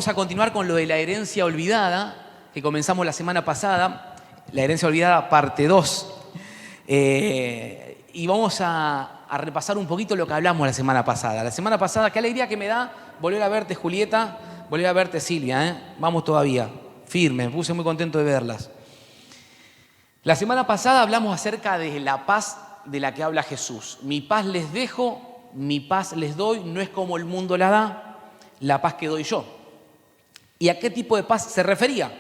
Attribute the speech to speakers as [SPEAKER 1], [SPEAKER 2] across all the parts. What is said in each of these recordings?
[SPEAKER 1] vamos a continuar con lo de la herencia olvidada, que comenzamos la semana pasada, la herencia olvidada parte 2. Y vamos a repasar un poquito lo que hablamos la semana pasada. La semana pasada, qué alegría que me da volver a verte, Julieta, volver a verte, Silvia. Vamos todavía, firme, me puse muy contento de verlas. La semana pasada hablamos acerca de la paz de la que habla Jesús. Mi paz les dejo, mi paz les doy, no es como el mundo la da, la paz que doy yo. ¿Y a qué tipo de paz se refería?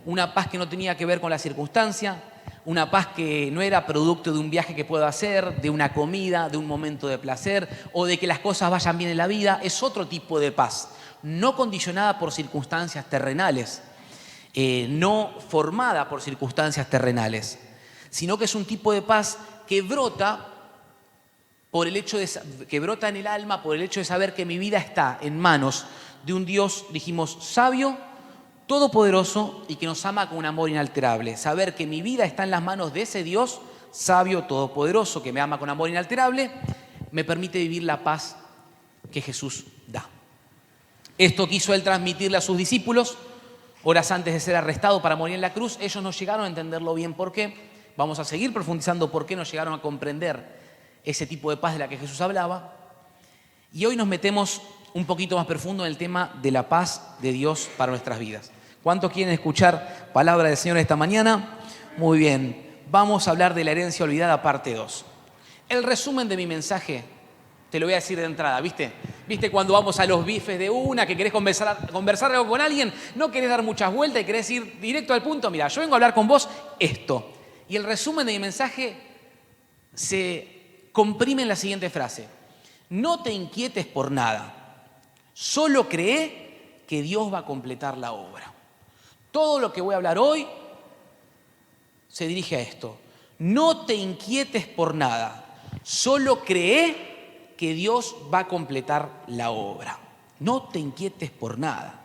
[SPEAKER 1] Una paz que no tenía que ver con la circunstancia, una paz que no era producto de un viaje que puedo hacer, de una comida, de un momento de placer o de que las cosas vayan bien en la vida. Es otro tipo de paz, no condicionada por circunstancias terrenales, no formada por circunstancias terrenales, sino que es un tipo de paz que brota por el hecho que brota en el alma por el hecho de saber que mi vida está en manos de un Dios, dijimos, sabio, todopoderoso y que nos ama con un amor inalterable. Saber que mi vida está en las manos de ese Dios sabio, todopoderoso, que me ama con amor inalterable, me permite vivir la paz que Jesús da. Esto quiso él transmitirle a sus discípulos horas antes de ser arrestado para morir en la cruz. Ellos no llegaron a entenderlo bien. ¿Por qué? Vamos a seguir profundizando por qué no llegaron a comprender ese tipo de paz de la que Jesús hablaba. Y hoy nos metemos un poquito más profundo en el tema de la paz de Dios para nuestras vidas. ¿Cuántos quieren escuchar palabra del Señor esta mañana? Muy bien, vamos a hablar de la herencia olvidada parte 2. El resumen de mi mensaje te lo voy a decir de entrada, ¿viste? ¿Viste cuando vamos a los bifes de una, que querés conversar algo con alguien, no querés dar muchas vueltas y querés ir directo al punto? Mira, yo vengo a hablar con vos esto. Y el resumen de mi mensaje se comprime en la siguiente frase. No te inquietes por nada, solo cree que Dios va a completar la obra. Todo lo que voy a hablar hoy se dirige a esto. No te inquietes por nada, solo cree que Dios va a completar la obra. No te inquietes por nada.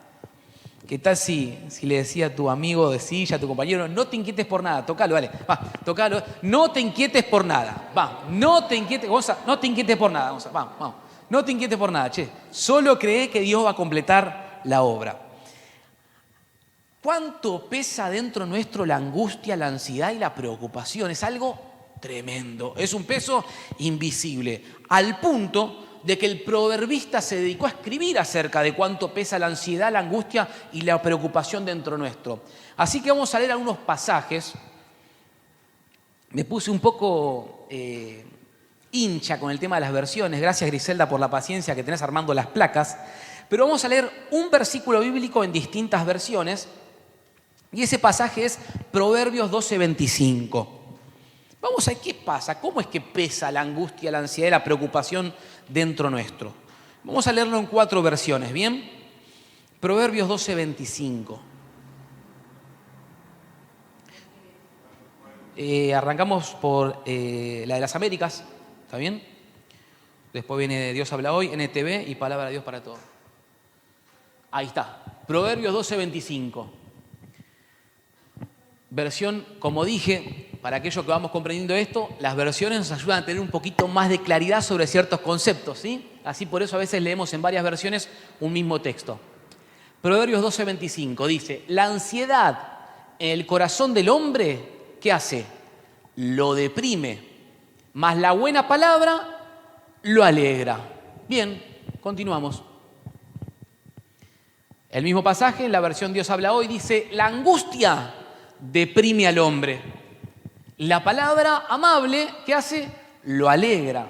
[SPEAKER 1] ¿Qué tal si le decía a tu amigo de silla, a tu compañero, no te inquietes por nada? Tócalo, vale, va, tócalo. No te inquietes por nada, va, no te inquietes, Gonza, no te inquietes por nada, Gonza, vamos. No te inquietes por nada, che. Solo cree que Dios va a completar la obra. ¿Cuánto pesa dentro nuestro la angustia, la ansiedad y la preocupación? Es algo tremendo. Es un peso invisible. Al punto de que el proverbista se dedicó a escribir acerca de cuánto pesa la ansiedad, la angustia y la preocupación dentro nuestro. Así que vamos a leer algunos pasajes. Me puse un poco hincha con el tema de las versiones. Gracias, Griselda, por la paciencia que tenés armando las placas. Pero vamos a leer un versículo bíblico en distintas versiones. Y ese pasaje es Proverbios 12:25. Vamos a ver qué pasa, cómo es que pesa la angustia, la ansiedad y la preocupación dentro nuestro. Vamos a leerlo en 4 versiones, ¿bien? Proverbios 12:25. Arrancamos por la de las Américas, ¿está bien? Después viene Dios habla hoy, NTV y Palabra de Dios para todos. Ahí está, Proverbios 12:25. Versión, como dije, para aquellos que vamos comprendiendo esto, las versiones nos ayudan a tener un poquito más de claridad sobre ciertos conceptos, ¿sí? Así por eso a veces leemos en varias versiones un mismo texto. Proverbios 12:25 dice, la ansiedad en el corazón del hombre, ¿qué hace? Lo deprime, mas la buena palabra lo alegra. Bien, continuamos. El mismo pasaje, en la versión Dios habla hoy, dice, la angustia deprime al hombre. La palabra amable, ¿qué hace? Lo alegra.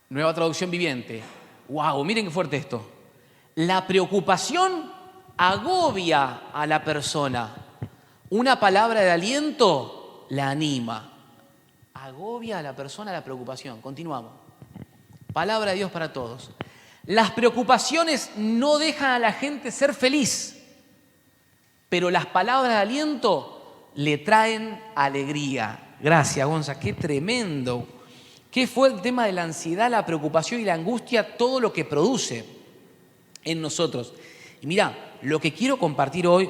[SPEAKER 1] Nueva traducción viviente. ¡Wow! Miren qué fuerte esto. La preocupación agobia a la persona. Una palabra de aliento la anima. Agobia a la persona la preocupación. Continuamos. Palabra de Dios para todos. Las preocupaciones no dejan a la gente ser feliz, pero las palabras de aliento le traen alegría. Gracias, Gonza, qué tremendo. ¿Qué fue el tema de la ansiedad, la preocupación y la angustia? Todo lo que produce en nosotros. Y mirá, lo que quiero compartir hoy,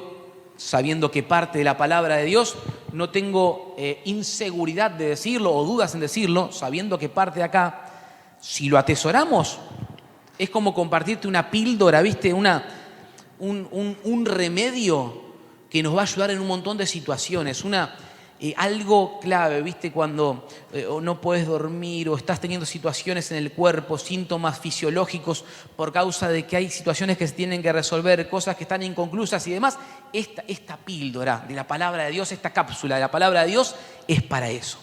[SPEAKER 1] sabiendo que parte de la palabra de Dios, no tengo inseguridad de decirlo o dudas en decirlo, sabiendo que parte de acá, si lo atesoramos, Es como compartirte una píldora, ¿viste? Un remedio que nos va a ayudar en un montón de situaciones. Algo clave, ¿viste? Cuando no puedes dormir o estás teniendo situaciones en el cuerpo, síntomas fisiológicos por causa de que hay situaciones que se tienen que resolver, cosas que están inconclusas y demás. Esta píldora de la palabra de Dios, esta cápsula de la palabra de Dios es para eso.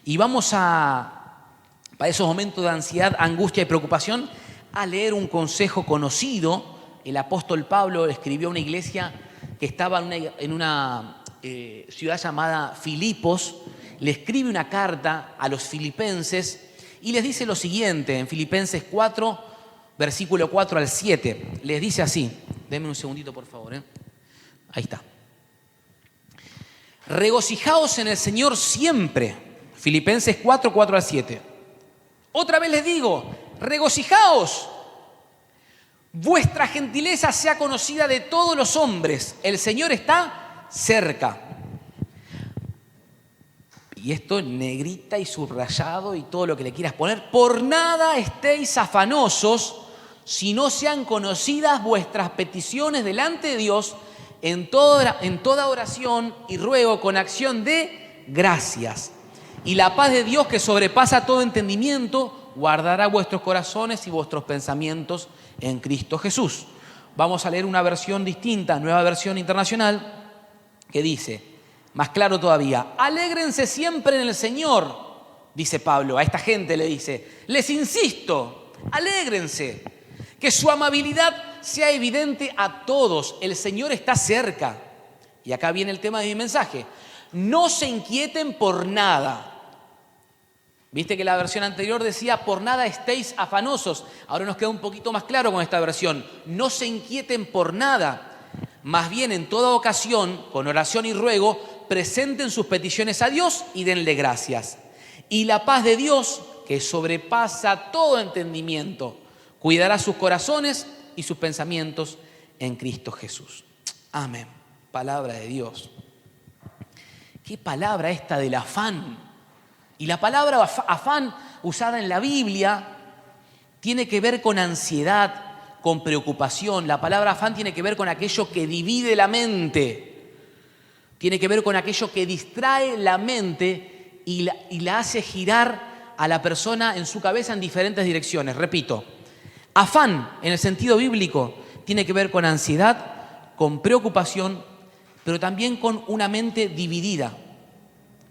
[SPEAKER 1] Y vamos para esos momentos de ansiedad, angustia y preocupación, a leer un consejo conocido. El apóstol Pablo escribió a una iglesia que estaba en una ciudad llamada Filipos. Le escribe una carta a los filipenses y les dice lo siguiente en Filipenses 4, versículo 4 al 7. Les dice así, denme un segundito por favor. Ahí está. Regocijaos en el Señor siempre. Filipenses 4, 4 al 7. Otra vez les digo, regocijaos. Vuestra gentileza sea conocida de todos los hombres. El Señor está cerca. Y esto negrita y subrayado y todo lo que le quieras poner. Por nada estéis afanosos, si no sean conocidas vuestras peticiones delante de Dios en toda oración y ruego con acción de gracias. Y la paz de Dios, que sobrepasa todo entendimiento, guardará vuestros corazones y vuestros pensamientos en Cristo Jesús. Vamos a leer una versión distinta, nueva versión internacional, que dice, más claro todavía, alégrense siempre en el Señor, dice Pablo, a esta gente le dice, les insisto, alégrense, que su amabilidad sea evidente a todos, el Señor está cerca. Y acá viene el tema de mi mensaje, no se inquieten por nada. Viste que la versión anterior decía, por nada estéis afanosos. Ahora nos queda un poquito más claro con esta versión. No se inquieten por nada. Más bien, en toda ocasión, con oración y ruego, presenten sus peticiones a Dios y denle gracias. Y la paz de Dios, que sobrepasa todo entendimiento, cuidará sus corazones y sus pensamientos en Cristo Jesús. Amén. Palabra de Dios. ¿Qué palabra esta del afán? Y la palabra afán usada en la Biblia tiene que ver con ansiedad, con preocupación. La palabra afán tiene que ver con aquello que divide la mente. Tiene que ver con aquello que distrae la mente y la hace girar a la persona en su cabeza en diferentes direcciones. Repito, afán en el sentido bíblico tiene que ver con ansiedad, con preocupación, pero también con una mente dividida.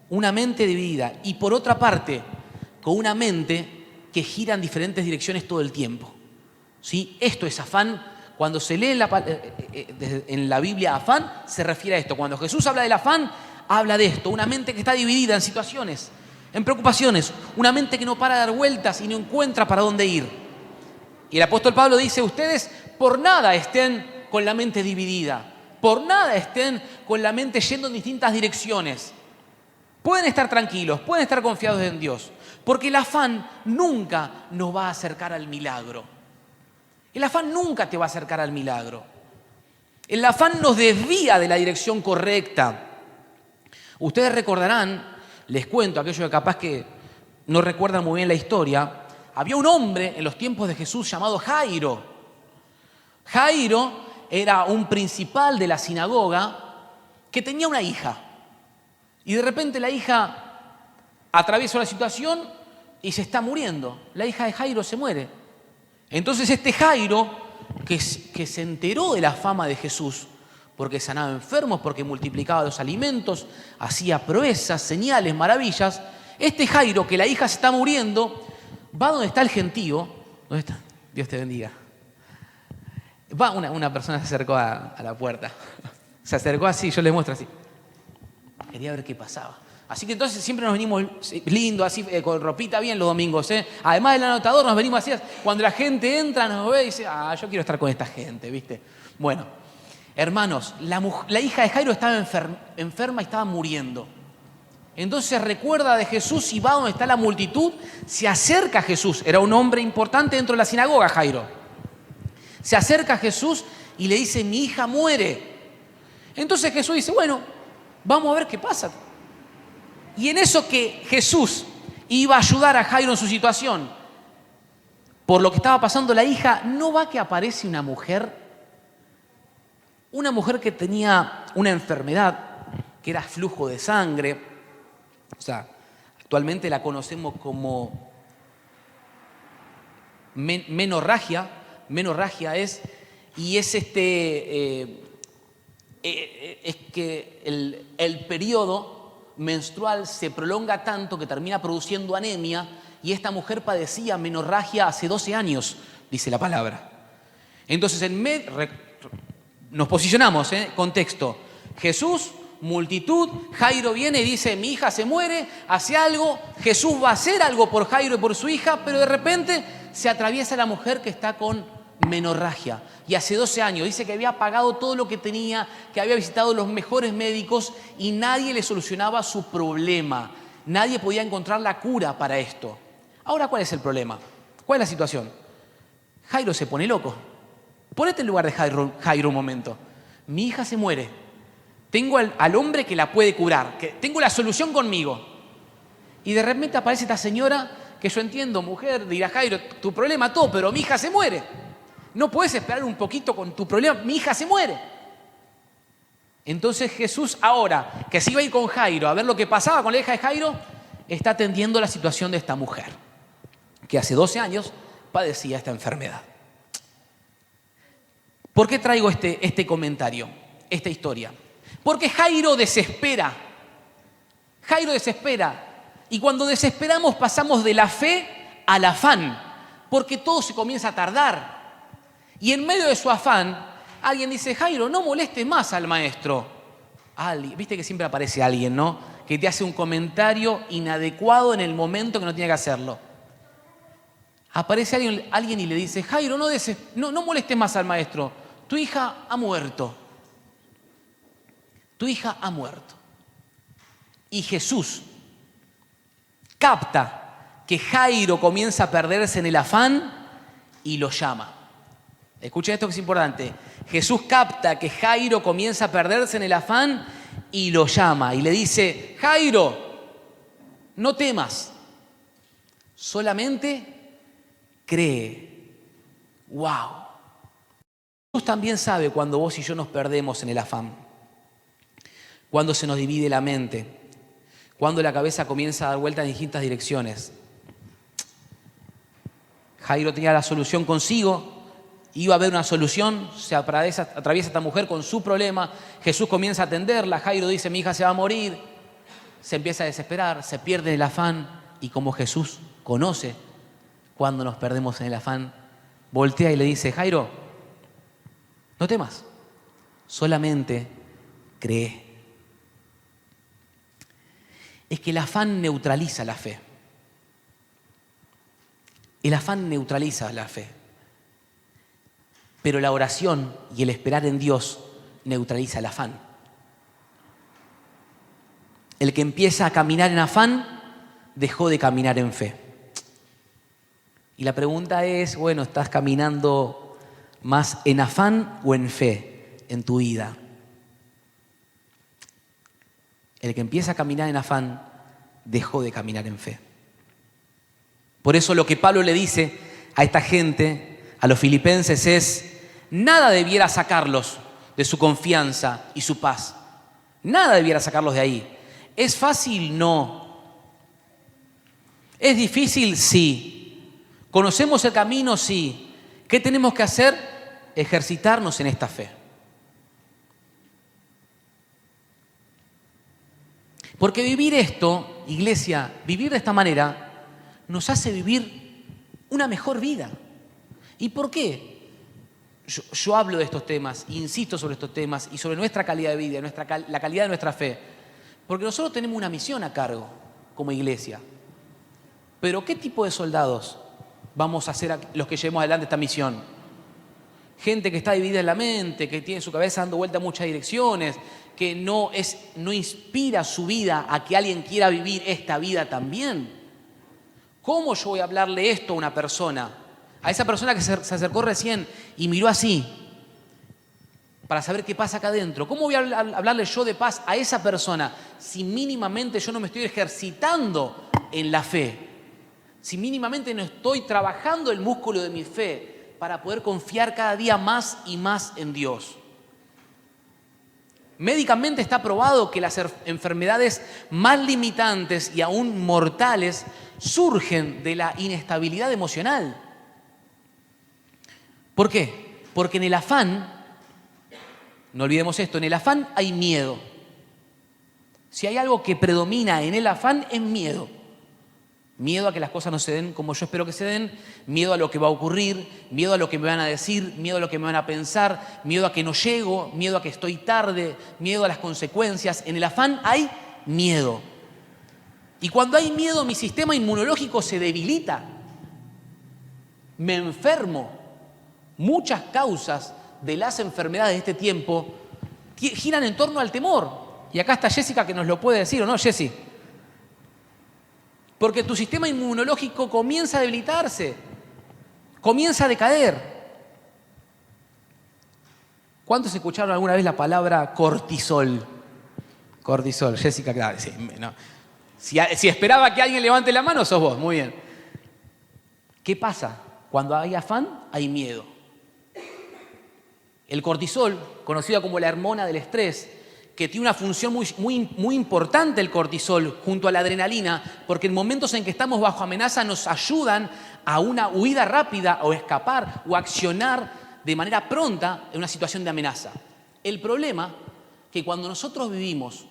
[SPEAKER 1] Una mente dividida y por otra parte, con una mente que gira en diferentes direcciones todo el tiempo. ¿Sí? Esto es afán. Cuando se lee en la Biblia afán, se refiere a esto. Cuando Jesús habla del afán, habla de esto. Una mente que está dividida en situaciones, en preocupaciones. Una mente que no para de dar vueltas y no encuentra para dónde ir. Y el apóstol Pablo dice, ustedes por nada estén con la mente dividida. Por nada estén con la mente yendo en distintas direcciones. Pueden estar tranquilos, pueden estar confiados en Dios, porque el afán nunca nos va a acercar al milagro. El afán nunca te va a acercar al milagro. El afán nos desvía de la dirección correcta. Ustedes recordarán, les cuento, aquellos que capaz que no recuerdan muy bien la historia, había un hombre en los tiempos de Jesús llamado Jairo. Jairo era un principal de la sinagoga que tenía una hija. Y de repente la hija atraviesa una situación y se está muriendo. La hija de Jairo se muere. Entonces este Jairo, que se enteró de la fama de Jesús, porque sanaba enfermos, porque multiplicaba los alimentos, hacía proezas, señales, maravillas, este Jairo, que la hija se está muriendo, va donde está el gentío. ¿Dónde está? Dios te bendiga. Va, una persona se acercó a la puerta. Se acercó así, yo le muestro así. Quería ver qué pasaba. Así que entonces siempre nos venimos lindos, así, con ropita bien los domingos. Además del anotador, nos venimos así. Cuando la gente entra, nos ve y dice, yo quiero estar con esta gente, ¿viste? Bueno, hermanos, la hija de Jairo estaba enferma y estaba muriendo. Entonces recuerda de Jesús y va donde está la multitud, se acerca a Jesús. Era un hombre importante dentro de la sinagoga, Jairo. Se acerca a Jesús y le dice, mi hija muere. Entonces Jesús dice, bueno, vamos a ver qué pasa. Y en eso que Jesús iba a ayudar a Jairo en su situación, por lo que estaba pasando la hija, no va que aparece una mujer que tenía una enfermedad, que era flujo de sangre. O sea, actualmente la conocemos como menorragia. Menorragia es que el periodo menstrual se prolonga tanto que termina produciendo anemia, y esta mujer padecía menorragia hace 12 años, dice la palabra. Entonces, nos posicionamos, contexto. Jesús, multitud, Jairo viene y dice, mi hija se muere, hace algo, Jesús va a hacer algo por Jairo y por su hija, pero de repente se atraviesa la mujer que está con menorragia. Y hace 12 años dice que había pagado todo lo que tenía, que había visitado los mejores médicos y nadie le solucionaba su problema. Nadie podía encontrar la cura para esto. Ahora, ¿cuál es el problema? ¿Cuál es la situación? Jairo se pone loco. Ponete en lugar de Jairo un momento. Mi hija se muere. Tengo al hombre que la puede curar, que tengo la solución conmigo. Y de repente aparece esta señora que yo entiendo, mujer, dirá Jairo, tu problema todo, pero mi hija se muere. No puedes esperar un poquito con tu problema, mi hija se muere. Entonces Jesús, ahora que se iba a ir con Jairo a ver lo que pasaba con la hija de Jairo, está atendiendo la situación de esta mujer, que hace 12 años padecía esta enfermedad. ¿Por qué traigo este comentario, esta historia? Porque Jairo desespera. Jairo desespera. Y cuando desesperamos pasamos de la fe al afán, porque todo se comienza a tardar. Y en medio de su afán, alguien dice, Jairo, no molestes más al maestro. Viste que siempre aparece alguien, ¿no? Que te hace un comentario inadecuado en el momento que no tiene que hacerlo. Aparece alguien y le dice, Jairo, no molestes más al maestro. Tu hija ha muerto. Tu hija ha muerto. Y Jesús capta que Jairo comienza a perderse en el afán y lo llama. Escuchen esto que es importante. Jesús capta que Jairo comienza a perderse en el afán y lo llama. Y le dice, Jairo, no temas, solamente cree. ¡Wow! Jesús también sabe cuando vos y yo nos perdemos en el afán, cuando se nos divide la mente, cuando la cabeza comienza a dar vueltas en distintas direcciones. Jairo tenía la solución consigo, iba a haber una solución, se atraviesa esta mujer con su problema, Jesús comienza a atenderla, Jairo dice, mi hija se va a morir, se empieza a desesperar, se pierde en el afán, y como Jesús conoce cuando nos perdemos en el afán, voltea y le dice, Jairo, no temas, solamente cree. Es que el afán neutraliza la fe. El afán neutraliza la fe. Pero la oración y el esperar en Dios neutraliza el afán. El que empieza a caminar en afán, dejó de caminar en fe. Y la pregunta es, bueno, ¿estás caminando más en afán o en fe en tu vida? El que empieza a caminar en afán, dejó de caminar en fe. Por eso lo que Pablo le dice a esta gente, a los filipenses, es, nada debiera sacarlos de su confianza y su paz. Nada debiera sacarlos de ahí. ¿Es fácil? No. ¿Es difícil? Sí. ¿Conocemos el camino? Sí. ¿Qué tenemos que hacer? Ejercitarnos en esta fe. Porque vivir esto, iglesia, vivir de esta manera, nos hace vivir una mejor vida. ¿Y por qué? Yo hablo de estos temas, insisto sobre estos temas y sobre nuestra calidad de vida, la calidad de nuestra fe. Porque nosotros tenemos una misión a cargo como iglesia. Pero ¿qué tipo de soldados vamos a ser los que llevemos adelante esta misión? Gente que está dividida en la mente, que tiene su cabeza dando vuelta a muchas direcciones, que no inspira su vida a que alguien quiera vivir esta vida también. ¿Cómo yo voy a hablarle esto a una persona? A esa persona que se acercó recién y miró así, para saber qué pasa acá adentro. ¿Cómo voy a hablarle yo de paz a esa persona si mínimamente yo no me estoy ejercitando en la fe? si mínimamente no estoy trabajando el músculo de mi fe para poder confiar cada día más y más en Dios. Médicamente está probado que las enfermedades más limitantes y aún mortales surgen de la inestabilidad emocional. ¿Por qué? Porque en el afán, no olvidemos esto, en el afán hay miedo. Si hay algo que predomina en el afán es miedo. Miedo a que las cosas no se den como yo espero que se den, miedo a lo que va a ocurrir, miedo a lo que me van a decir, miedo a lo que me van a pensar, miedo a que no llego, miedo a que estoy tarde, miedo a las consecuencias. En el afán hay miedo. Y cuando hay miedo, mi sistema inmunológico se debilita. Me enfermo. Muchas causas de las enfermedades de este tiempo giran en torno al temor. Y acá está Jessica que nos lo puede decir, ¿o no, Jessy? Porque tu sistema inmunológico comienza a debilitarse, comienza a decaer. ¿Cuántos escucharon alguna vez la palabra cortisol? Cortisol, Jessica, claro, sí, no. Si esperaba que alguien levante la mano, sos vos, muy bien. ¿Qué pasa? Cuando hay afán, hay miedo. El cortisol, conocido como la hormona del estrés, que tiene una función muy importante el cortisol junto a la adrenalina, porque en momentos en que estamos bajo amenaza nos ayudan a una huida rápida o escapar o accionar de manera pronta en una situación de amenaza. El problema es que cuando nosotros vivimos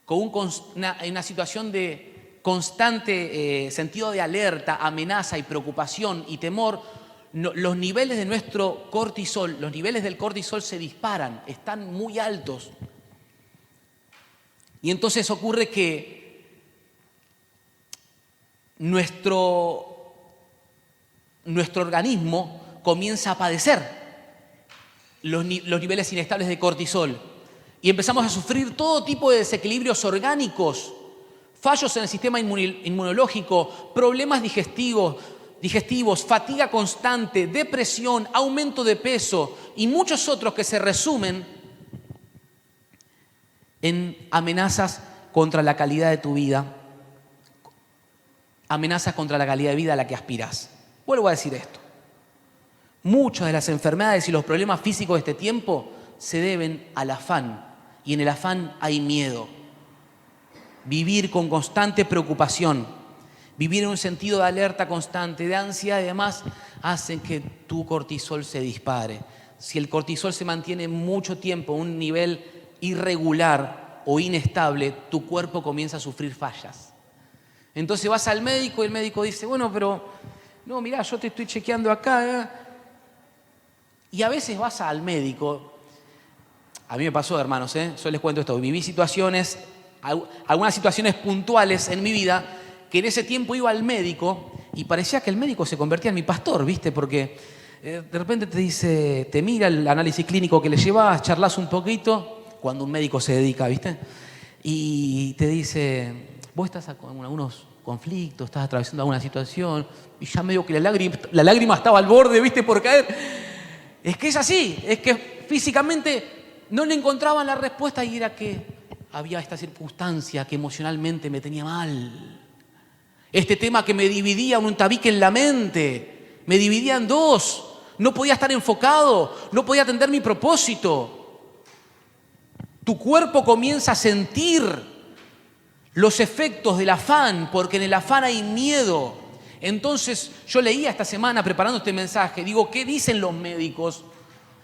[SPEAKER 1] con una situación de constante sentido de alerta, amenaza y preocupación y temor, los niveles de nuestro cortisol, los niveles del cortisol se disparan, están muy altos. Y entonces ocurre que nuestro organismo comienza a padecer los niveles inestables de cortisol. Y empezamos a sufrir todo tipo de desequilibrios orgánicos, fallos en el sistema inmunológico, problemas digestivos, fatiga constante, depresión, aumento de peso y muchos otros que se resumen en amenazas contra la calidad de tu vida, amenazas contra la calidad de vida a la que aspiras. Vuelvo a decir esto. Muchas de las enfermedades y los problemas físicos de este tiempo se deben al afán, y en el afán hay miedo. Vivir con constante preocupación, vivir en un sentido de alerta constante, de ansiedad y demás, hacen que tu cortisol se dispare. Si el cortisol se mantiene mucho tiempo a un nivel irregular o inestable, tu cuerpo comienza a sufrir fallas. Entonces vas al médico y el médico dice, bueno, pero no, mirá, yo te estoy chequeando acá. Y a veces vas al médico. A mí me pasó, hermanos, yo les cuento esto. Viví situaciones, algunas situaciones puntuales en mi vida, que en ese tiempo iba al médico y parecía que el médico se convertía en mi pastor, ¿viste? Porque de repente te dice, te mira el análisis clínico que le llevas, charlas un poquito, cuando un médico se dedica, ¿viste? Y te dice, vos estás con algunos conflictos, estás atravesando alguna situación, y ya medio que la lágrima estaba al borde, ¿viste? Por caer. Es que es así, es que físicamente no le encontraban la respuesta y era que había esta circunstancia que emocionalmente me tenía mal. Este tema que me dividía un tabique en la mente, me dividía en dos, no podía estar enfocado, no podía atender mi propósito. Tu cuerpo comienza a sentir los efectos del afán, porque en el afán hay miedo. Entonces yo leía esta semana preparando este mensaje, digo, ¿qué dicen los médicos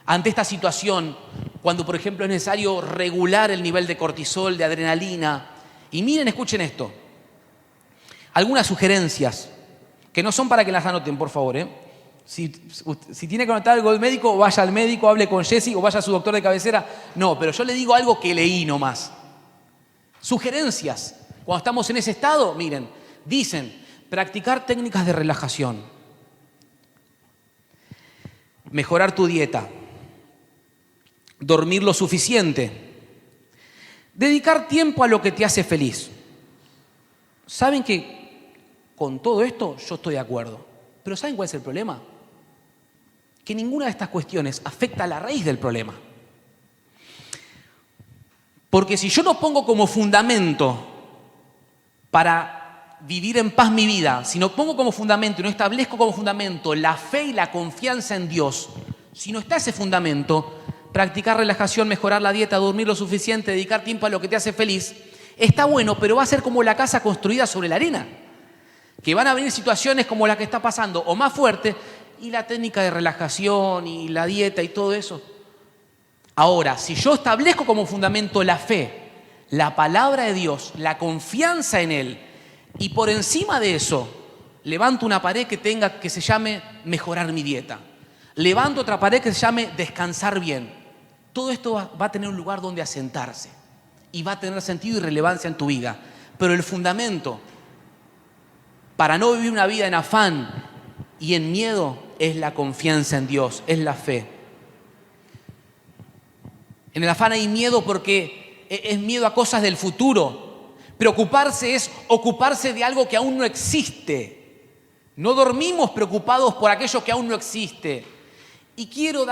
[SPEAKER 1] ante esta situación? Cuando, por ejemplo, es necesario regular el nivel de cortisol, de adrenalina. Y miren, escuchen esto. Algunas sugerencias, que no son para que las anoten, por favor. Si tiene que anotar algo del médico, vaya al médico, hable con Jessy o vaya a su doctor de cabecera. No, pero yo le digo algo que leí nomás. Sugerencias. Cuando estamos en ese estado, miren, dicen, practicar técnicas de relajación. Mejorar tu dieta. Dormir lo suficiente. Dedicar tiempo a lo que te hace feliz. ¿Saben que con todo esto yo estoy de acuerdo? Pero ¿saben cuál es el problema? Que ninguna de estas cuestiones afecta a la raíz del problema. Porque si yo no pongo como fundamento para vivir en paz mi vida, si no pongo como fundamento y no establezco como fundamento la fe y la confianza en Dios, si no está ese fundamento, practicar relajación, mejorar la dieta, dormir lo suficiente, dedicar tiempo a lo que te hace feliz, está bueno, pero va a ser como la casa construida sobre la arena. Que van a venir situaciones como la que está pasando, o más fuerte, y la técnica de relajación y la dieta y todo eso. Ahora, si yo establezco como fundamento la fe, la palabra de Dios, la confianza en Él, y por encima de eso, levanto una pared que se llame mejorar mi dieta. Levanto otra pared que se llame descansar bien. Todo esto va a tener un lugar donde asentarse y va a tener sentido y relevancia en tu vida. Pero el fundamento para no vivir una vida en afán y en miedo es la confianza en Dios, es la fe. En el afán hay miedo porque es miedo a cosas del futuro. Preocuparse es ocuparse de algo que aún no existe. No dormimos preocupados por aquello que aún no existe. Y quiero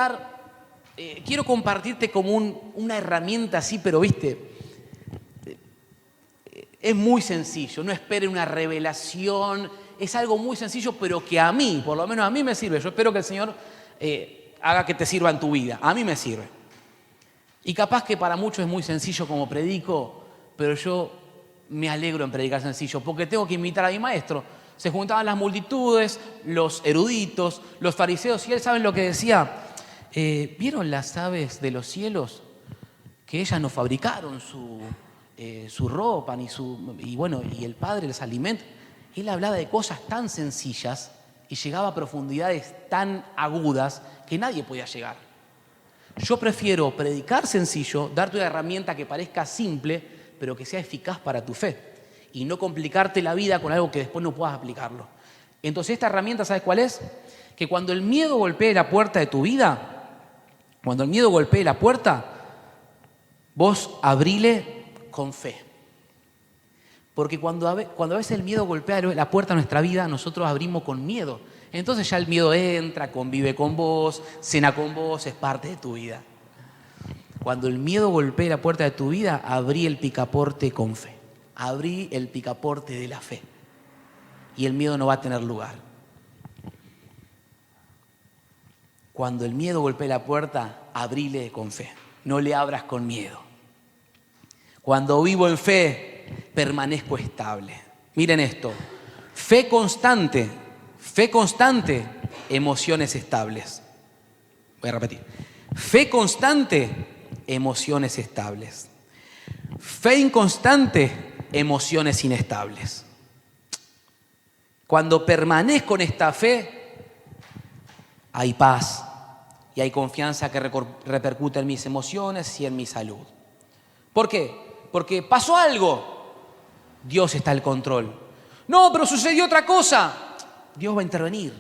[SPEAKER 1] compartirte como una herramienta así, pero viste, es muy sencillo, no espere una revelación, es algo muy sencillo, pero que a mí, por lo menos a mí me sirve. Yo espero que el Señor haga que te sirva en tu vida, a mí me sirve. Y capaz que para muchos es muy sencillo como predico, pero yo me alegro en predicar sencillo, porque tengo que imitar a mi maestro. Se juntaban las multitudes, los eruditos, los fariseos, y él, ¿saben lo que decía? ¿Vieron las aves de los cielos? Que ellas no fabricaron su ropa, y el Padre les alimenta. Él hablaba de cosas tan sencillas y llegaba a profundidades tan agudas que nadie podía llegar. Yo prefiero predicar sencillo, darte una herramienta que parezca simple, pero que sea eficaz para tu fe, y no complicarte la vida con algo que después no puedas aplicarlo. Entonces esta herramienta, ¿sabes cuál es? Que cuando el miedo golpee la puerta de tu vida, cuando el miedo golpee la puerta, vos abrile con fe. Porque cuando a veces el miedo golpea la puerta de nuestra vida, nosotros abrimos con miedo. Entonces ya el miedo entra, convive con vos, cena con vos, es parte de tu vida. Cuando el miedo golpee la puerta de tu vida, abrí el picaporte con fe. Abrí el picaporte de la fe. Y el miedo no va a tener lugar. Cuando el miedo golpee la puerta, abrile con fe. No le abras con miedo. Cuando vivo en fe, permanezco estable. Miren esto. Fe constante, emociones estables. Voy a repetir. Fe constante, emociones estables. Fe inconstante, emociones inestables. Cuando permanezco en esta fe, hay paz y hay confianza que repercute en mis emociones y en mi salud. ¿Por qué? Porque pasó algo, Dios está al control. No, pero sucedió otra cosa, Dios va a intervenir.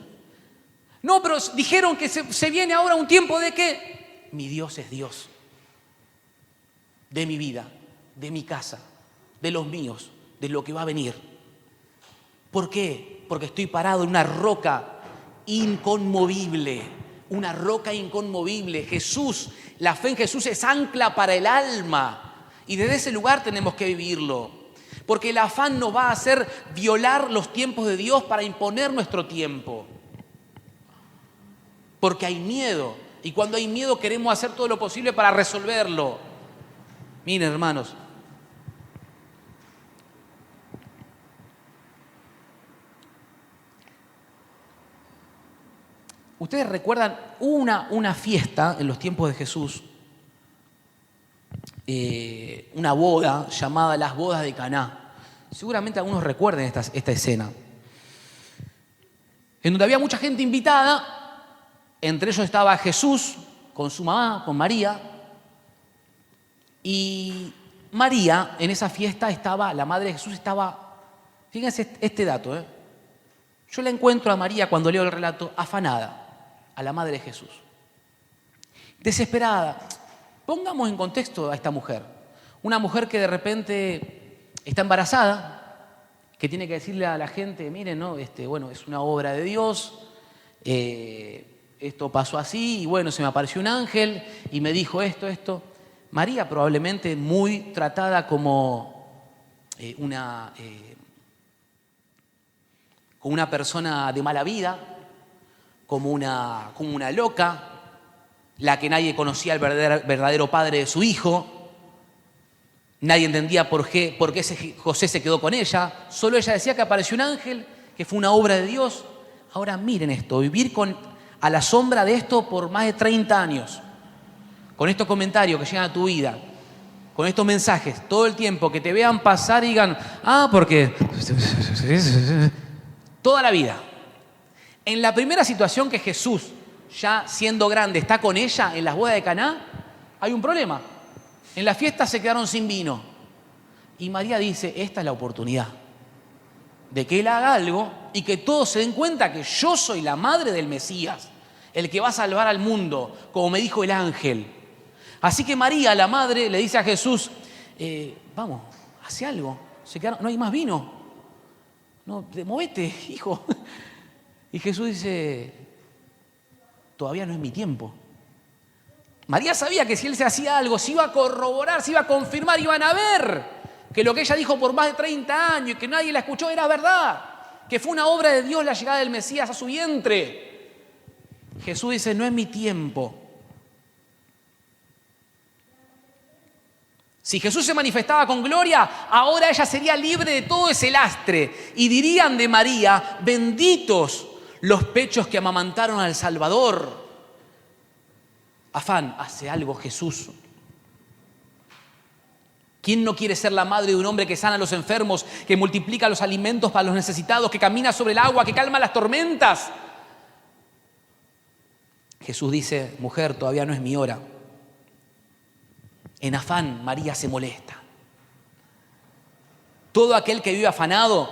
[SPEAKER 1] No, pero dijeron que se viene ahora un tiempo de que mi Dios es Dios. De mi vida, de mi casa, de los míos, de lo que va a venir. ¿Por qué? Porque estoy parado en una roca inconmovible. Una roca inconmovible. Jesús, la fe en Jesús es ancla para el alma. Y desde ese lugar tenemos que vivirlo. Porque el afán nos va a hacer violar los tiempos de Dios para imponer nuestro tiempo. Porque hay miedo. Y cuando hay miedo queremos hacer todo lo posible para resolverlo. Miren, hermanos. Ustedes recuerdan una fiesta en los tiempos de Jesús, una boda llamada las bodas de Caná. Seguramente algunos recuerden esta escena, en donde había mucha gente invitada, entre ellos estaba Jesús con su mamá, con María, y María en esa fiesta estaba, la madre de Jesús estaba, fíjense este dato, yo la encuentro a María cuando leo el relato afanada, a la madre de Jesús, desesperada. Pongamos en contexto a esta mujer, una mujer que de repente está embarazada, que tiene que decirle a la gente, miren, ¿no? Bueno, es una obra de Dios, esto pasó así, y bueno, se me apareció un ángel y me dijo esto. María probablemente muy tratada como como una persona de mala vida, como una loca, la que nadie conocía el verdadero padre de su hijo. Nadie entendía por qué José se quedó con ella. Solo ella decía que apareció un ángel, que fue una obra de Dios. Ahora miren esto, vivir a la sombra de esto por más de 30 años, con estos comentarios que llegan a tu vida, con estos mensajes, todo el tiempo, que te vean pasar y digan, porque toda la vida. En la primera situación que Jesús, ya siendo grande, está con ella en las bodas de Caná, hay un problema. En la fiesta se quedaron sin vino. Y María dice, esta es la oportunidad de que Él haga algo y que todos se den cuenta que yo soy la madre del Mesías, el que va a salvar al mundo, como me dijo el ángel. Así que María, la madre, le dice a Jesús, vamos, hace algo, no hay más vino. No, movete, hijo. Y Jesús dice, todavía no es mi tiempo. María sabía que si él se hacía algo, se iba a corroborar, se iba a confirmar, iban a ver que lo que ella dijo por más de 30 años y que nadie la escuchó era verdad, que fue una obra de Dios la llegada del Mesías a su vientre. Jesús dice, no es mi tiempo. Si Jesús se manifestaba con gloria, ahora ella sería libre de todo ese lastre. Y dirían de María, benditos los pechos que amamantaron al Salvador. Afán, hace algo Jesús. ¿Quién no quiere ser la madre de un hombre que sana a los enfermos, que multiplica los alimentos para los necesitados, que camina sobre el agua, que calma las tormentas? Jesús dice, mujer, todavía no es mi hora. En afán, María se molesta. Todo aquel que vive afanado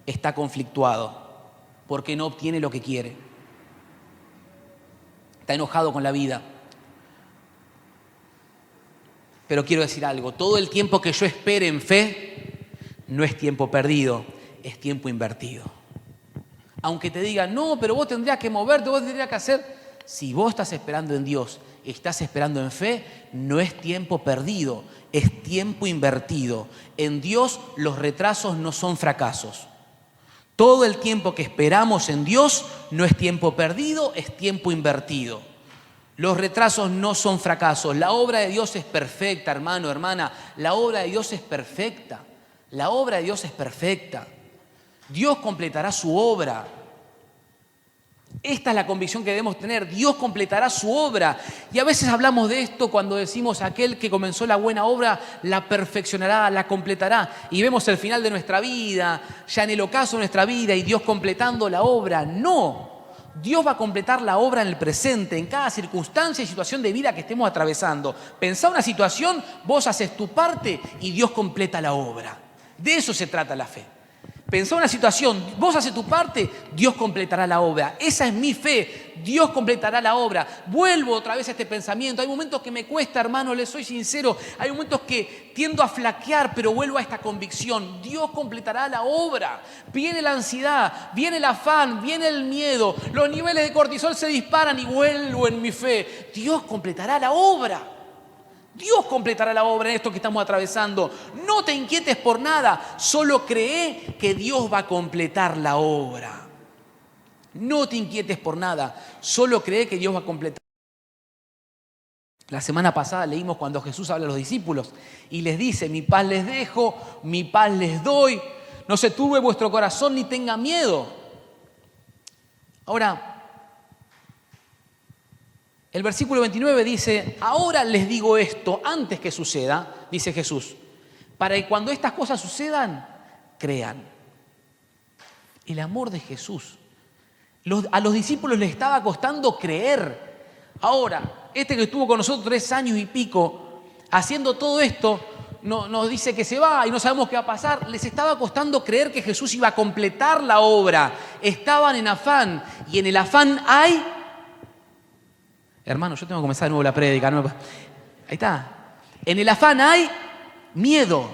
[SPEAKER 1] está conflictuado porque no obtiene lo que quiere. Está enojado con la vida. Pero quiero decir algo, todo el tiempo que yo espere en fe no es tiempo perdido, es tiempo invertido. Aunque te digan, no, pero vos tendrías que moverte, vos tendrías que hacer. Si vos estás esperando en Dios, estás esperando en fe, no es tiempo perdido, es tiempo invertido. En Dios los retrasos no son fracasos. Todo el tiempo que esperamos en Dios no es tiempo perdido, es tiempo invertido. Los retrasos no son fracasos. La obra de Dios es perfecta, hermano, hermana. La obra de Dios es perfecta. La obra de Dios es perfecta. Dios completará su obra. Esta es la convicción que debemos tener. Dios completará su obra. Y a veces hablamos de esto cuando decimos aquel que comenzó la buena obra la perfeccionará, la completará. Y vemos el final de nuestra vida, ya en el ocaso de nuestra vida y Dios completando la obra. No. Dios va a completar la obra en el presente, en cada circunstancia y situación de vida que estemos atravesando. Pensá una situación, vos haces tu parte y Dios completa la obra. De eso se trata la fe. Pensá una situación, vos haces tu parte, Dios completará la obra. Esa es mi fe, Dios completará la obra. Vuelvo otra vez a este pensamiento. Hay momentos que me cuesta, hermano, les soy sincero. Hay momentos que tiendo a flaquear, pero vuelvo a esta convicción. Dios completará la obra. Viene la ansiedad, viene el afán, viene el miedo. Los niveles de cortisol se disparan y vuelvo en mi fe. Dios completará la obra. Dios completará la obra en esto que estamos atravesando. No te inquietes por nada, solo cree que Dios va a completar la obra. No te inquietes por nada, solo cree que Dios va a completar. La semana pasada leímos cuando Jesús habla a los discípulos y les dice, mi paz les dejo, mi paz les doy, no se turbe vuestro corazón ni tenga miedo. Ahora, el versículo 29 dice, ahora les digo esto antes que suceda, dice Jesús, para que cuando estas cosas sucedan, crean. El amor de Jesús. A los discípulos les estaba costando creer. Ahora, este que estuvo con nosotros 3 años y pico, haciendo todo esto, nos dice que se va y no sabemos qué va a pasar. Les estaba costando creer que Jesús iba a completar la obra. Estaban en afán y en el afán hay... Hermano, yo tengo que comenzar de nuevo la prédica. ¿No? Ahí está. En el afán hay miedo.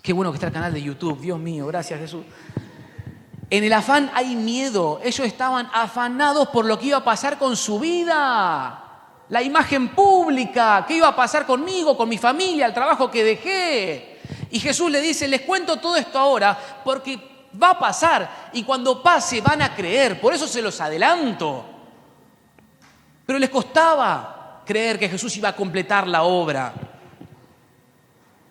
[SPEAKER 1] Qué bueno que está el canal de YouTube. Dios mío, gracias Jesús. En el afán hay miedo. Ellos estaban afanados por lo que iba a pasar con su vida. La imagen pública. ¿Qué iba a pasar conmigo, con mi familia, el trabajo que dejé? Y Jesús le dice, les cuento todo esto ahora porque Va a pasar y cuando pase van a creer. Por eso se los adelanto. Pero les costaba creer que Jesús iba a completar la obra.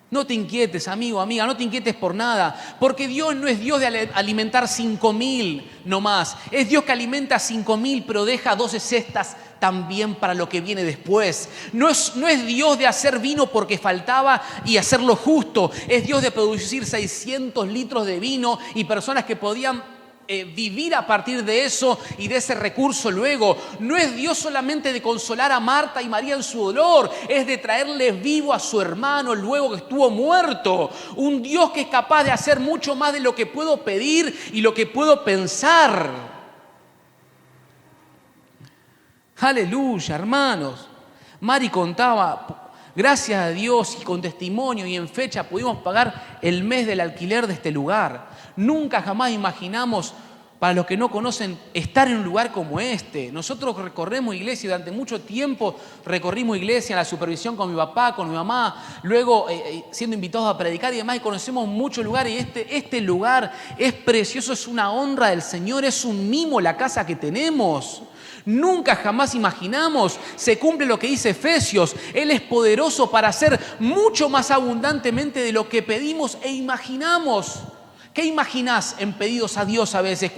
[SPEAKER 1] No te inquietes, amigo, amiga, no te inquietes por nada, porque Dios no es Dios de alimentar 5.000 nomás. Es Dios que alimenta 5.000, pero deja 12 cestas también para lo que viene después. No es Dios de hacer vino porque faltaba y hacerlo justo. Es Dios de producir 600 litros de vino y personas que podían vivir a partir de eso y de ese recurso luego. No es Dios solamente de consolar a Marta y María en su dolor, es de traerles vivo a su hermano luego que estuvo muerto. Un Dios que es capaz de hacer mucho más de lo que puedo pedir y lo que puedo pensar. Aleluya, hermanos. Mari contaba, gracias a Dios y con testimonio y en fecha pudimos pagar el mes del alquiler de este lugar. Nunca jamás imaginamos, para los que no conocen, estar en un lugar como este. Nosotros recorremos iglesia, durante mucho tiempo recorrimos iglesia en la supervisión con mi papá, con mi mamá, luego siendo invitados a predicar y demás, y conocemos muchos lugares. Y este lugar es precioso, es una honra del Señor, es un mimo la casa que tenemos. Nunca jamás imaginamos, se cumple lo que dice Efesios, Él es poderoso para hacer mucho más abundantemente de lo que pedimos e imaginamos. ¿Qué imaginás en pedidos a Dios a veces?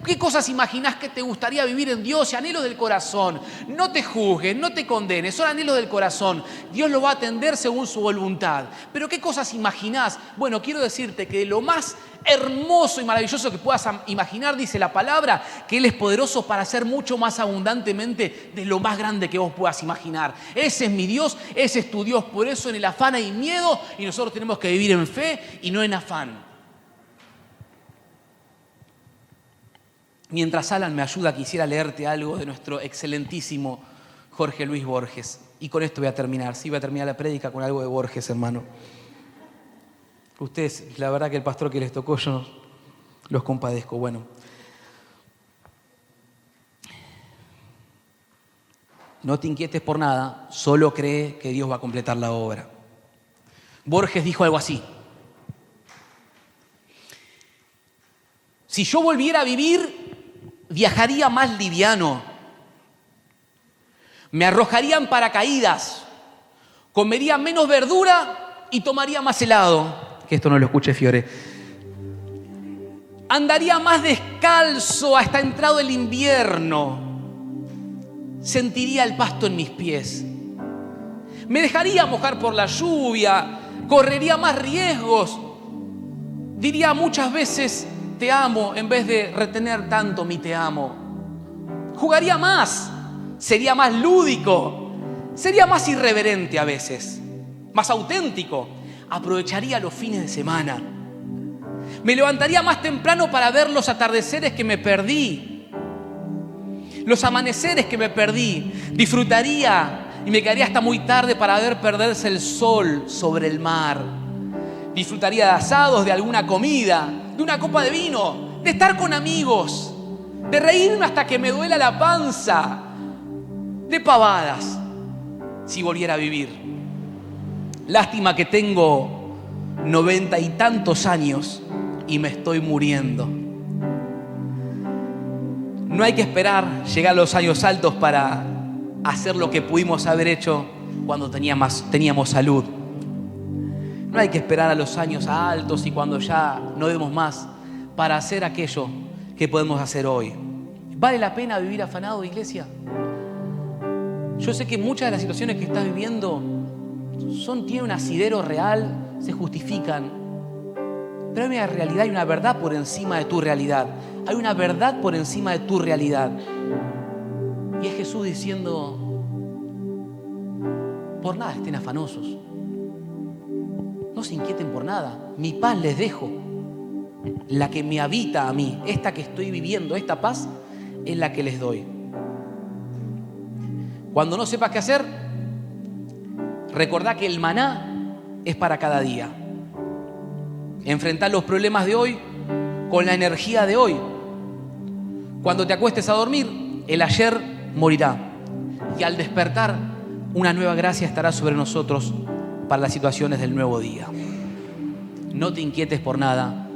[SPEAKER 1] ¿Qué cosas imaginás que te gustaría vivir en Dios y anhelos del corazón? No te juzgues, no te condenes, son anhelos del corazón. Dios lo va a atender según su voluntad. Pero ¿qué cosas imaginás? Bueno, quiero decirte que lo más hermoso y maravilloso que puedas imaginar, dice la palabra, que Él es poderoso para hacer mucho más abundantemente de lo más grande que vos puedas imaginar. Ese es mi Dios, ese es tu Dios. Por eso en el afán hay miedo y nosotros tenemos que vivir en fe y no en afán. Mientras Alan me ayuda, quisiera leerte algo de nuestro excelentísimo Jorge Luis Borges. Y con esto voy a terminar. Sí, voy a terminar la prédica con algo de Borges, hermano. Ustedes, la verdad que el pastor que les tocó, yo los compadezco. Bueno. No te inquietes por nada, solo cree que Dios va a completar la obra. Borges dijo algo así. Si yo volviera a vivir, viajaría más liviano, me arrojaría en paracaídas, comería menos verdura y tomaría más helado. Que esto no lo escuche Fiore. Andaría más descalzo hasta entrado el invierno. Sentiría el pasto en mis pies. Me dejaría mojar por la lluvia, correría más riesgos. Diría muchas veces te amo en vez de retener tanto mi te amo. Jugaría más, sería más lúdico, sería más irreverente a veces, más auténtico. Aprovecharía los fines de semana. Me levantaría más temprano para ver los atardeceres que me perdí, los amaneceres que me perdí. Disfrutaría y me quedaría hasta muy tarde para ver perderse el sol sobre el mar. Disfrutaría de asados, de alguna comida, de una copa de vino, de estar con amigos, de reírme hasta que me duela la panza, de pavadas, si volviera a vivir. Lástima que tengo 90 y tantos años y me estoy muriendo. No hay que esperar llegar a los años altos para hacer lo que pudimos haber hecho cuando teníamos salud. No hay que esperar a los años altos y cuando ya no demos más para hacer aquello que podemos hacer hoy. ¿Vale la pena vivir afanado, iglesia? Yo sé que muchas de las situaciones que estás viviendo tienen un asidero real, se justifican. Pero hay una realidad y una verdad por encima de tu realidad. Hay una verdad por encima de tu realidad. Y es Jesús diciendo, por nada estén afanosos. No se inquieten por nada. Mi paz les dejo. La que me habita a mí, esta que estoy viviendo, esta paz, es la que les doy. Cuando no sepas qué hacer, recordá que el maná es para cada día. Enfrentá los problemas de hoy con la energía de hoy. Cuando te acuestes a dormir, el ayer morirá. Y al despertar, una nueva gracia estará sobre nosotros para las situaciones del nuevo día. No te inquietes por nada.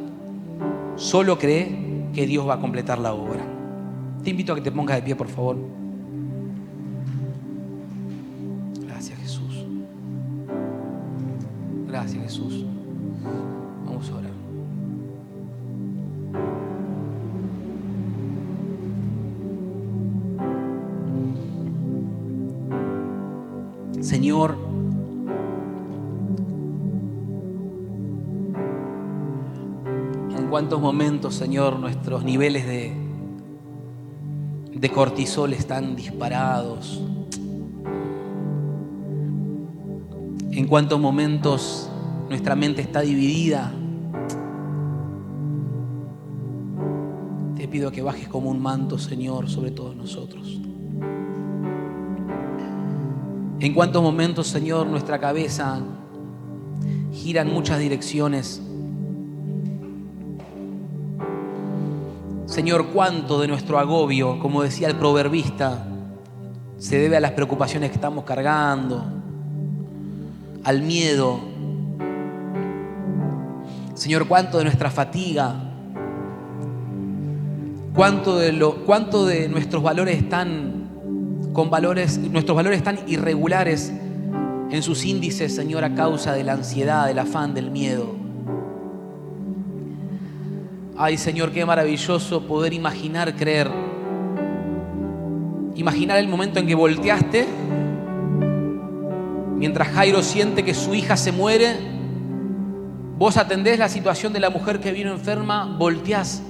[SPEAKER 1] Solo cree que Dios va a completar la obra. Te invito a que te pongas de pie, por favor. Gracias, Jesús. Gracias, Jesús. Vamos a orar. Señor, en cuántos momentos, Señor, nuestros niveles de cortisol están disparados. En cuántos momentos nuestra mente está dividida. Te pido que bajes como un manto, Señor, sobre todos nosotros. En cuántos momentos, Señor, nuestra cabeza gira en muchas direcciones. Señor, cuánto de nuestro agobio, como decía el proverbista, se debe a las preocupaciones que estamos cargando, al miedo. Señor, cuánto de nuestra fatiga, cuánto de nuestros valores están nuestros valores están irregulares en sus índices, Señor, a causa de la ansiedad, del afán, del miedo. Ay, Señor, qué maravilloso poder imaginar, creer. Imaginar el momento en que volteaste, mientras Jairo siente que su hija se muere, vos atendés la situación de la mujer que vino enferma, volteás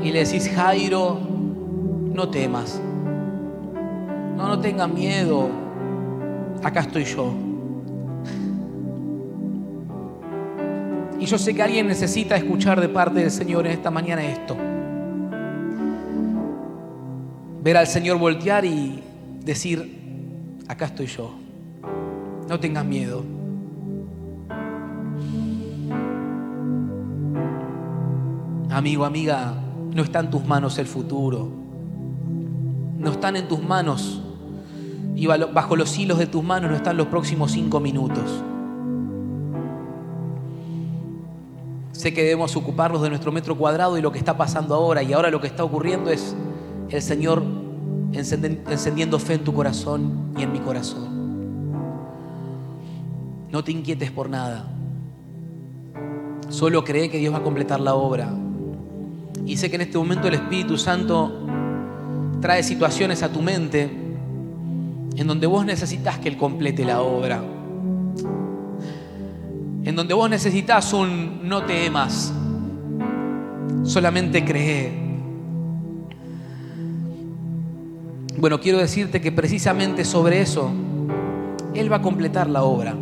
[SPEAKER 1] y le decís: Jairo, no temas. No tengas miedo. Acá estoy yo. Y yo sé que alguien necesita escuchar de parte del Señor en esta mañana esto. Ver al Señor voltear y decir: acá estoy yo. No tengas miedo. Amigo, amiga, no está en tus manos el futuro. No están en tus manos. Y bajo los hilos de tus manos no están los próximos 5 minutos. Sé que debemos ocuparnos de nuestro metro cuadrado y lo que está pasando ahora. Y ahora lo que está ocurriendo es el Señor encendiendo fe en tu corazón y en mi corazón. No te inquietes por nada. Solo cree que Dios va a completar la obra. Y sé que en este momento el Espíritu Santo trae situaciones a tu mente en donde vos necesitas que Él complete la obra. En donde vos necesitas un no temas, solamente cree. Bueno, quiero decirte que precisamente sobre eso Él va a completar la obra.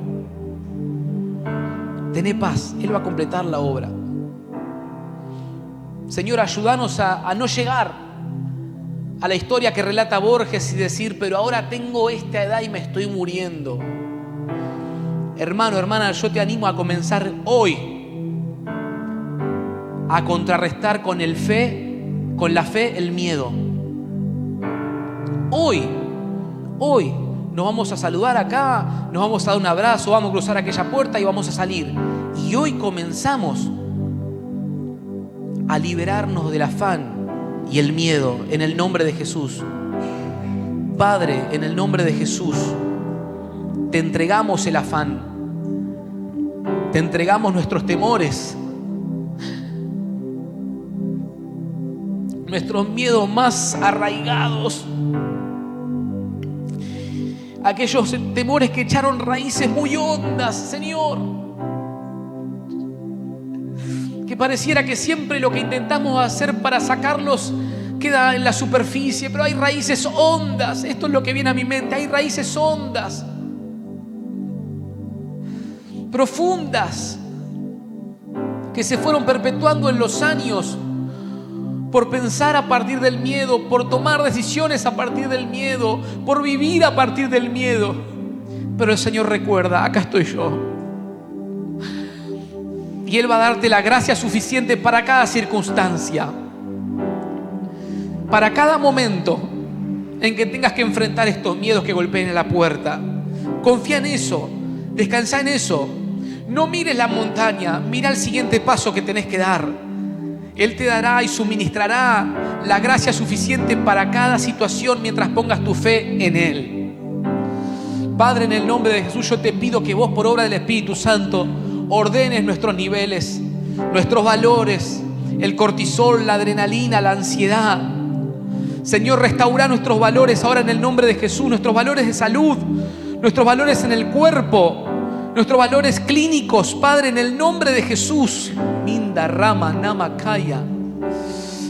[SPEAKER 1] Tené paz, Él va a completar la obra. Señor, ayúdanos a no llegar a la historia que relata Borges y decir: pero ahora tengo esta edad y me estoy muriendo. Hermano, hermana, yo te animo a comenzar hoy a contrarrestar con la fe, el miedo. Hoy nos vamos a saludar acá, nos vamos a dar un abrazo, vamos a cruzar aquella puerta y vamos a salir. Y hoy comenzamos a liberarnos del afán y el miedo en el nombre de Jesús. Padre, en el nombre de Jesús, te entregamos el afán, te entregamos nuestros temores, nuestros miedos más arraigados, aquellos temores que echaron raíces muy hondas, Señor, que pareciera que siempre lo que intentamos hacer para sacarlos queda en la superficie, pero hay raíces hondas. Esto es lo que viene a mi mente: hay raíces hondas, profundas, que se fueron perpetuando en los años por pensar a partir del miedo, por tomar decisiones a partir del miedo, por vivir a partir del miedo. Pero el Señor recuerda: acá estoy yo. Y Él va a darte la gracia suficiente para cada circunstancia, para cada momento en que tengas que enfrentar estos miedos que golpeen en la puerta. Confía en eso, descansa en eso. No mires la montaña, mira el siguiente paso que tenés que dar. Él te dará y suministrará la gracia suficiente para cada situación mientras pongas tu fe en Él. Padre, en el nombre de Jesús, yo te pido que vos, por obra del Espíritu Santo, ordenes nuestros niveles, nuestros valores, el cortisol, la adrenalina, la ansiedad. Señor, restaura nuestros valores ahora en el nombre de Jesús, nuestros valores de salud, nuestros valores en el cuerpo, nuestros valores clínicos, Padre, en el nombre de Jesús. Minda Rama Namakaya.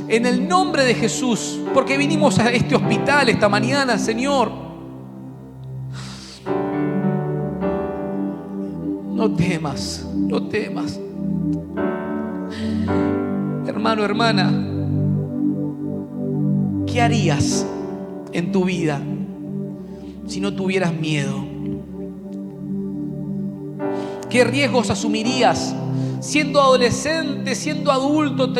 [SPEAKER 1] En el nombre de Jesús, porque vinimos a este hospital esta mañana, Señor. No temas, no temas. Hermano, hermana, ¿qué harías en tu vida si no tuvieras miedo? ¿Qué riesgos asumirías siendo adolescente, siendo adulto,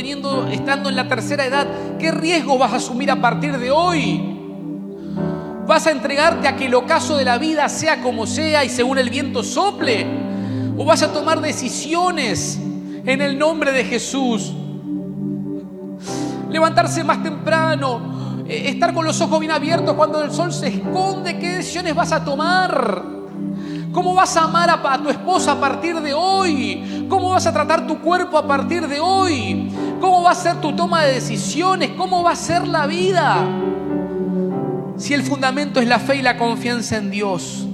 [SPEAKER 1] estando en la tercera edad? ¿Qué riesgos vas a asumir a partir de hoy? ¿Vas a entregarte a que el ocaso de la vida sea como sea y según el viento sople? ¿O vas a tomar decisiones en el nombre de Jesús? Levantarse más temprano, estar con los ojos bien abiertos cuando el sol se esconde. ¿Qué decisiones vas a tomar? ¿Cómo vas a amar a tu esposa a partir de hoy? ¿Cómo vas a tratar tu cuerpo a partir de hoy? ¿Cómo va a ser tu toma de decisiones? ¿Cómo va a ser la vida? Si el fundamento es la fe y la confianza en Dios.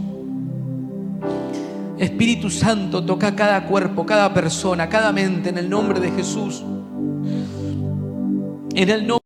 [SPEAKER 1] Espíritu Santo, toca cada cuerpo, cada persona, cada mente en el nombre de Jesús. En el nombre